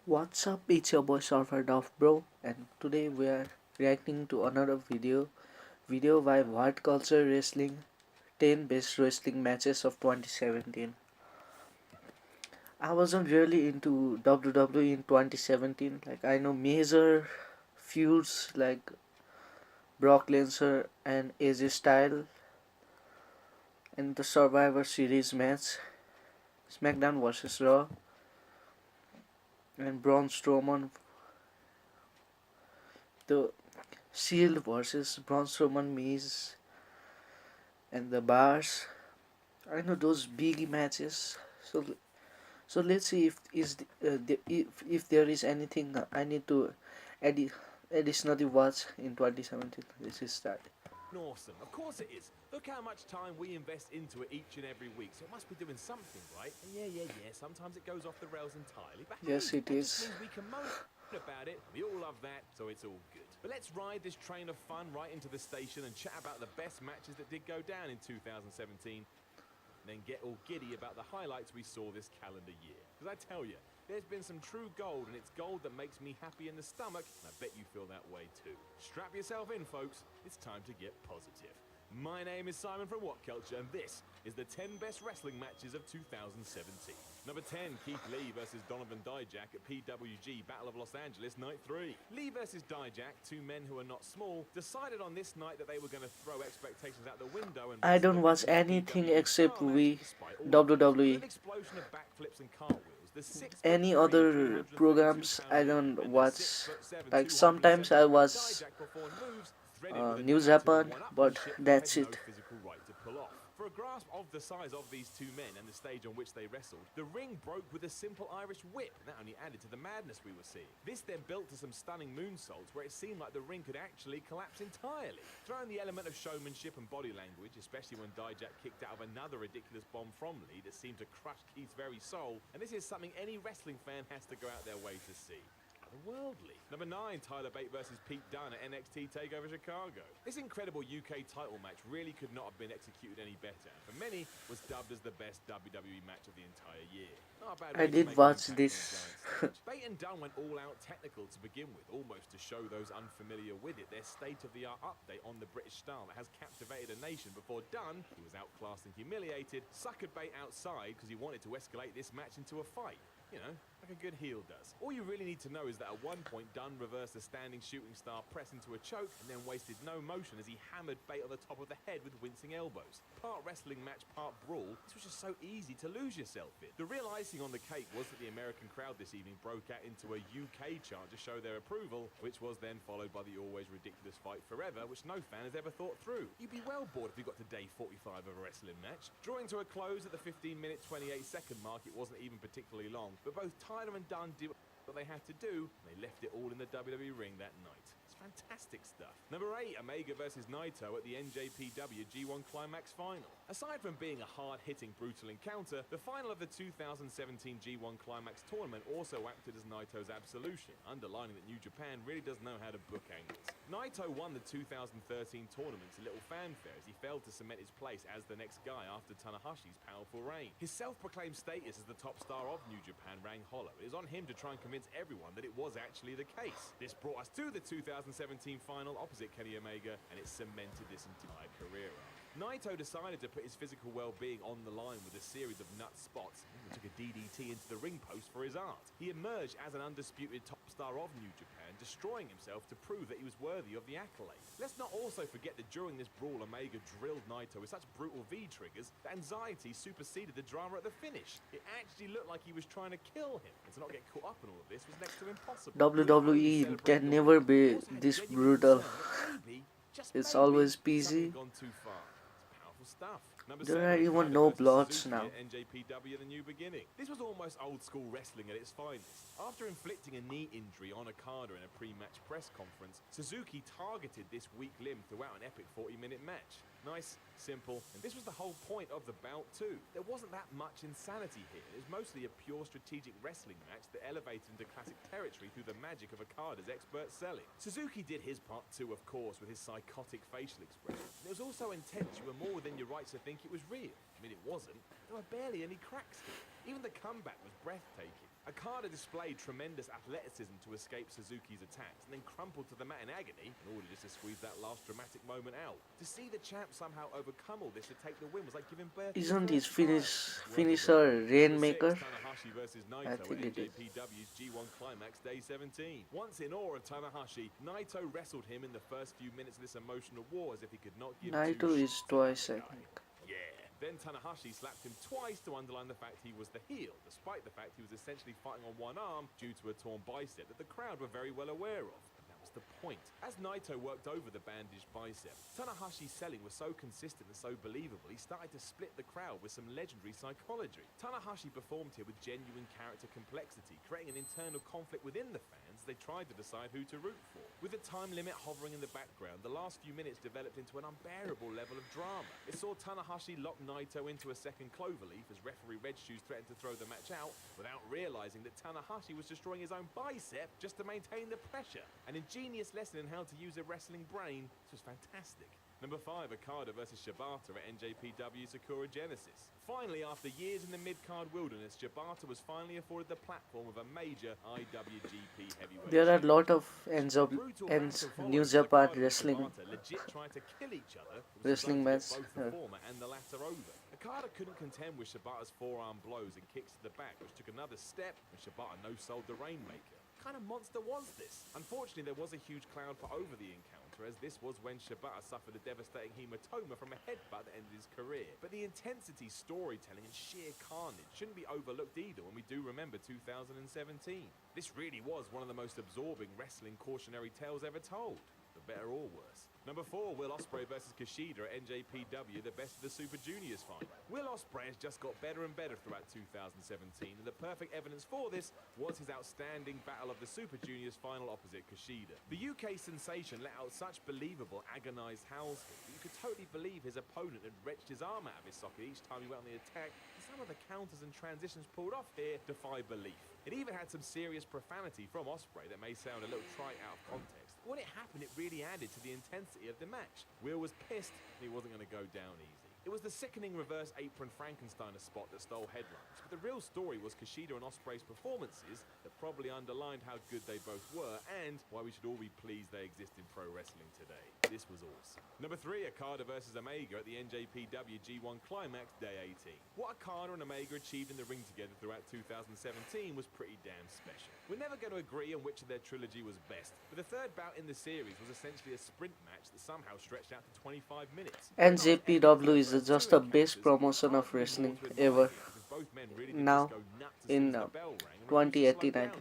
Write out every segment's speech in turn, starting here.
What's up? It's your boy SurferDolph, bro, and today we are reacting to another video by What Culture Wrestling 10 Best Wrestling Matches of 2017. I wasn't really into WWE in 2017. Like, I know major feuds like Brock Lesnar and AJ Styles in the Survivor Series match, SmackDown vs Raw, and Braun Strowman, the Shield versus Braun Strowman, Miz, and the Bars. I know those big matches. So let's see if there is anything I need to addi- additionally watch in 2017. This is start. Awesome. Of course it is. Look how much time we invest into it each and every week, so it must be doing something, right? And yeah. Sometimes it goes off the rails entirely, but Yes, hey, it that is. just means we can moan about it. We all love that, so it's all good. But let's ride this train of fun right into the station and chat about the best matches that did go down in 2017. Then get all giddy about the highlights we saw this calendar year. Because I tell you, there's been some true gold, and it's gold that makes me happy in the stomach, and I bet you feel that way too. Strap yourself in, folks. It's time to get positive. My name is Simon from What Culture, and this is the 10 best wrestling matches of 2017. Number 10, Keith Lee versus Donovan Dijak at PWG Battle of Los Angeles, Night 3. Lee versus Dijak, two men who are not small, decided on this night that they were going to throw expectations out the window and I wrestle don't the watch men's anything PWG except style match despite all odds. With WWE. an explosion of backflips and cartwheels, the 6'3", Any other 332 programs pound I Lee don't and the watch. 6'7", Like 270 sometimes I pound watch Dijak performed moves threaded with a New narrative of Japan, but one-upmanship they had that's no it. physical right to pull off. For a grasp of the size of these two men and the stage on which they wrestled, the ring broke with a simple Irish whip, and that only added to the madness we were seeing. This then built to some stunning moonsaults where it seemed like the ring could actually collapse entirely. Throwing the element of showmanship and body language, especially when Dijak kicked out of another ridiculous bomb from Lee that seemed to crush Keith's very soul, and this is something any wrestling fan has to go out their way to see. Otherworldly. Number 9, Tyler Bate versus Pete Dunne at NXT TakeOver Chicago. This incredible UK title match really could not have been executed any better. For many, was dubbed as the best WWE match of the entire year. Not a bad I way to did make an watch impact on a this. giant stage. Bate and Dunne went all out technical to begin with, almost to show those unfamiliar with it their state-of-the-art update on the British style that has captivated a nation before Dunne, who was outclassed and humiliated, suckered Bate outside because he wanted to escalate this match into a fight. You know, like a good heel does. All you really need to know is that at one point, Dunne reversed a standing shooting star press into a choke and then wasted no motion as he hammered Bate on the top of the head with wincing elbows. Part wrestling match, part brawl. This was just so easy to lose yourself in. The real icing on the cake was that the American crowd this evening broke out into a UK chant to show their approval, which was then followed by the always ridiculous Fight Forever, which no fan has ever thought through. You'd be well bored if you got to day 45 of a wrestling match. Drawing to a close at the 15-minute, 28-second mark, it wasn't even particularly long, but both Tyler and Dunne did what they had to do, and they left it all in the WWE ring that night. It's fantastic stuff. Number 8, Omega versus Naito at the NJPW G1 Climax Final. Aside from being a hard-hitting, brutal encounter, the final of the 2017 G1 Climax tournament also acted as Naito's absolution, underlining that New Japan really does know how to book angles. Naito won the 2013 tournament to little fanfare as he failed to cement his place as the next guy after Tanahashi's powerful reign. His self-proclaimed status as the top star of New Japan rang hollow. It was on him to try and convince everyone that it was actually the case. This brought us to the 2017 final opposite Kenny Omega, and it cemented this entire career arc. Naito decided to put his physical well-being on the line with a series of nut spots and took a DDT into the ring post for his art. He emerged as an undisputed top star of New Japan, destroying himself to prove that he was worthy of the accolade. Let's not also forget that during this brawl, Omega drilled Naito with such brutal V-triggers that anxiety superseded the drama at the finish. It actually looked like he was trying to kill him, and to not get caught up in all of this was next to impossible. WWE can never be this brutal. It's always PG. Gone too far. It's powerful stuff. Number There 7, are even Okada no versus bloods Suzuki now. at NJPW The New Beginning. This was almost old school wrestling at its finest. After inflicting a knee injury on Okada in a pre-match press conference, Suzuki targeted this weak limb throughout an epic 40-minute match. Nice, simple, and this was the whole point of the bout too. There wasn't that much insanity here. It was mostly a pure strategic wrestling match that elevated into classic territory through the magic of Okada's expert selling. Suzuki did his part too, of course, with his psychotic facial expression. It was also intense. You were more within your rights to think it was real. I mean, it wasn't. There were barely any cracks here. Even the comeback was breathtaking. Okada displayed tremendous athleticism to escape Suzuki's attacks and then crumpled to the mat in agony in order just to squeeze that last dramatic moment out. To see the champ somehow overcome all this to take the win was like giving birth to his Isn't his first child. finisher Rainmaker? Tanahashi versus I Naito think at it is. NJPW's G1 Climax Day 17. Once in awe of Tanahashi, Naito wrestled him in the first few minutes of this emotional war as if he could not give Naito two is shits twice, I about the guy. think. Yeah. Then Tanahashi slapped him twice to underline the fact he was the heel, despite the fact he was essentially fighting on one arm due to a torn bicep that the crowd were very well aware of. That was the point. As Naito worked over the bandaged bicep, Tanahashi's selling was so consistent and so believable, he started to split the crowd with some legendary psychology. Tanahashi performed here with genuine character complexity, creating an internal conflict within the fans as they tried to decide who to root for. With the time limit hovering in the background, the last few minutes developed into an unbearable level of drama. It saw Tanahashi lock Naito into a second cloverleaf as referee Red Shoes threatened to throw the match out without realizing that Tanahashi was destroying his own bicep just to maintain the pressure. An ingenious lesson in how to use a wrestling brain. This was fantastic. Number 5, Okada versus Shibata at NJPW Sakura Genesis. Finally, after years in the mid-card wilderness, Shibata was finally afforded the platform of a major IWGP heavyweight There are a lot of Brutal battle followed New as Japan Okada and wrestling Shibata legit tried to kill each other. It was wrestling designed to match. get both the former and the latter over. Okada couldn't contend with Shibata's forearm blows and kicks to the back, which took another step when Shibata no-sold the Rainmaker. What kind of monster was this? Unfortunately, there was a huge cloud put over the encounter, as this was when Shibata suffered a devastating hematoma from a headbutt that ended his career. But the intensity, storytelling, and sheer carnage shouldn't be overlooked either when we do remember 2017. This really was one of the most absorbing wrestling cautionary tales ever told, for better or worse. Number 4, Will Ospreay versus Kushida at NJPW, the best of the Super Juniors final. Will Ospreay has just got better and better throughout 2017, and the perfect evidence for this was his outstanding battle of the Super Juniors final opposite Kushida. The UK sensation let out such believable, agonized howls that you could totally believe his opponent had wrenched his arm out of his socket each time he went on the attack, and some of the counters and transitions pulled off here defy belief. It even had some serious profanity from Ospreay that may sound a little trite out of context. When it happened, it really added to the intensity of the match. Will was pissed, and he wasn't going to go down easy. It was the sickening reverse apron Frankensteiner spot that stole headlines, but the real story was Kushida and Ospreay's performances that probably underlined how good they both were and why we should all be pleased they exist in pro wrestling today. This was awesome. Number 3, Okada versus Omega at the NJPW G1 Climax Day 18. What Okada and Omega achieved in the ring together throughout 2017 was pretty damn special. We're never going to agree on which of their trilogy was best, but the third bout in the series was essentially a sprint match that somehow stretched out to 25 minutes. NJPW is just the best promotion of wrestling ever. Now, in 2018, I think.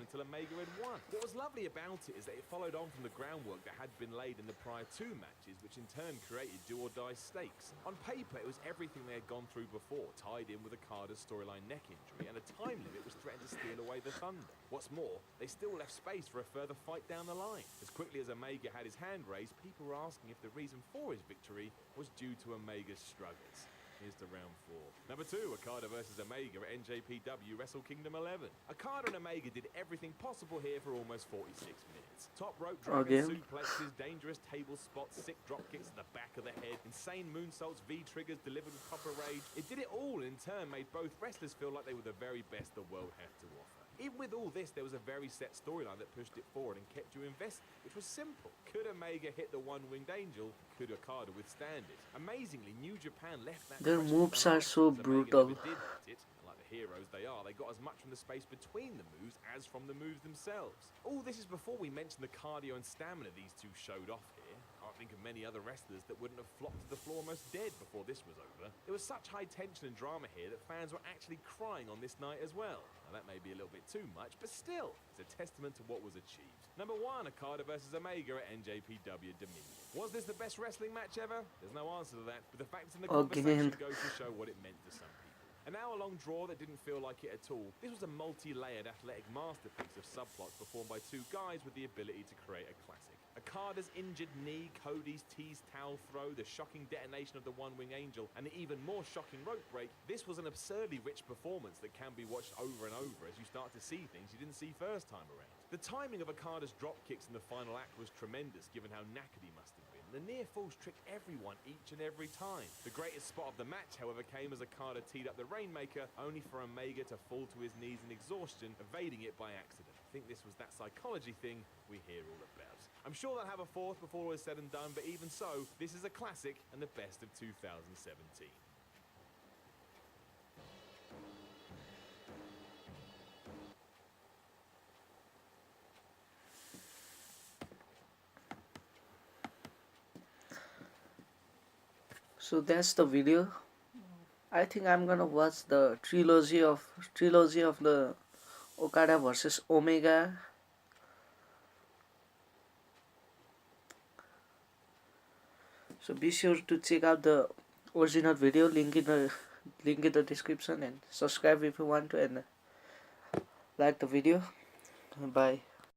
What was lovely about it is that it followed on from the groundwork that had been laid in the prior 2 matches, which in turn created do-or-die stakes. On paper, it was everything they had gone through before, tied in with Okada's storyline neck injury, and a time limit was threatened to steal away the thunder. What's more, they still left space for a further fight down the line. As quickly as Omega had his hand raised, people were asking if the reason for his victory was due to Omega's struggles. Here's to round 4. Number 2, Okada versus Omega at NJPW Wrestle Kingdom 11. Okada and Omega did everything possible here for almost 46 minutes. Top rope dragon suplexes, dangerous table spots, sick drop kicks to the back of the head, insane moonsaults, V-triggers delivered with copper rage. It did it all and in turn made both wrestlers feel like they were the very best the world had to offer. Even with all this, there was a very set storyline that pushed it forward and kept you invested, which was simple. Could Omega hit the one-winged angel? Could Okada withstand it? Amazingly, New Japan left that Their moves are so brutal. Like the heroes they are, they got as much from the space between the moves as from the moves themselves. All this is before we mention the cardio and stamina these two showed off here. I can't think of many other wrestlers that wouldn't have flopped to the floor almost dead before this was over. There was such high tension and drama here that fans were actually crying on this night as well. Now that may be a little bit too much, but still, it's a testament to what was achieved. Number 1, Okada versus Omega at NJPW Dominion. Was this the best wrestling match ever? There's no answer to that, but the facts in the conversation go to show what it meant to some people. An hour-long draw that didn't feel like it at all. This was a multi-layered athletic masterpiece of subplots performed by 2 guys with the ability to create a classic. Okada's injured knee, Cody's teased towel throw, the shocking detonation of the one-wing angel, and the even more shocking rope break. This was an absurdly rich performance that can be watched over and over as you start to see things you didn't see first time around. The timing of Okada's drop kicks in the final act was tremendous given how knackered he must have been. The near falls tricked everyone each and every time. The greatest spot of the match, however, came as Okada teed up the Rainmaker, only for Omega to fall to his knees in exhaustion, evading it by accident. I think this was that psychology thing we hear all about. I'm sure they'll have a fourth before all is said and done, but even so, this is a classic and the best of 2017. So that's the video. I think I'm gonna watch the trilogy of the Okada versus Omega. So be sure to check out the original video, link in the description, and subscribe if you want to, and like the video. Bye.